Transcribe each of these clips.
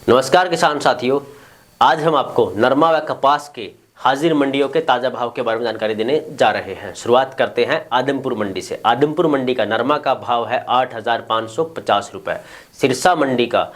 नमस्कार किसान साथियों, आज हम आपको नरमा व कपास के हाजिर मंडियों के ताज़ा भाव के बारे में जानकारी देने जा रहे हैं। शुरुआत करते हैं आदमपुर मंडी से। आदमपुर मंडी का नरमा का भाव है 8,550 रुपये। सिरसा मंडी का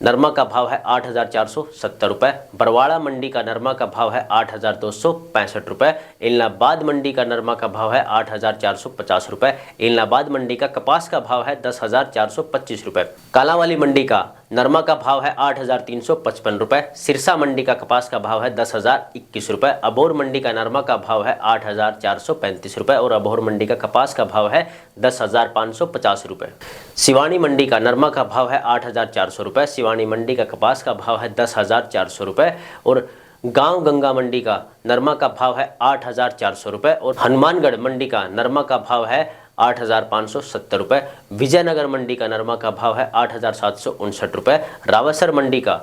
नरमा का भाव है 8,470 रुपये। बरवाड़ा मंडी का नरमा का भाव है 8,265 रुपये। इलाहाबाद मंडी का नरमा का भाव है 8,450 रुपये। इलाहाबाद मंडी का कपास का भाव है 10,425 रुपये। कालांवाली मंडी का नरमा का भाव है 8,355 रुपये। सिरसा मंडी का कपास का भाव है 10,021 रुपये। अबोर मंडी का नरमा का भाव है 8,435 रुपये और अबोर मंडी का कपास का भाव है 10,550 रुपये। सिवानी मंडी का नरमा का भाव है 8,400 रुपये। सिवानी मंडी का कपास का भाव है 10,400 रुपये और गांव गंगा मंडी का नरमा का भाव है 8,400 रुपये और हनुमानगढ़ मंडी का नरमा का भाव है 8,570 रुपये। विजयनगर मंडी का नरमा का भाव है 8,759 रुपये। रावसर मंडी का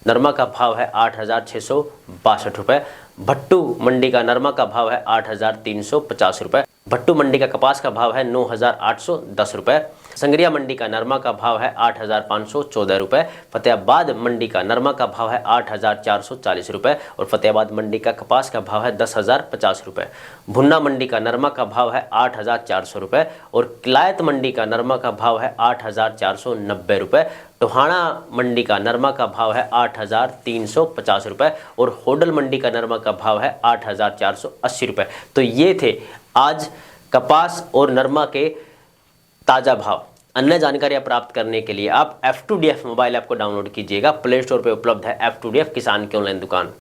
नरमा का भाव है 8,662 रुपये। भट्टू मंडी का नरमा का भाव है 8,350 रुपये। भट्टू मंडी का कपास का भाव है 9,810 रुपये। संगरिया मंडी का नरमा का भाव है 8,514 रुपये। फतेहाबाद मंडी का नरमा का भाव है 8,440 रुपये और फतेहाबाद मंडी का कपास का भाव है 10,050 रुपये। भुन्ना मंडी का नरमा का भाव है 8,400 रुपये और किलायत मंडी का नरमा का भाव है 8,490 रुपये। टोहाना मंडी का नरमा का भाव है 8,350 रुपये और होडल मंडी का नरमा का भाव है 8,480 रुपये। तो ये थे आज कपास और नरमा के ताज़ा भाव। अन्य जानकारियाँ प्राप्त करने के लिए आप F2DF मोबाइल ऐप को डाउनलोड कीजिएगा। प्ले स्टोर पर उपलब्ध है F2DF किसान की ऑनलाइन दुकान।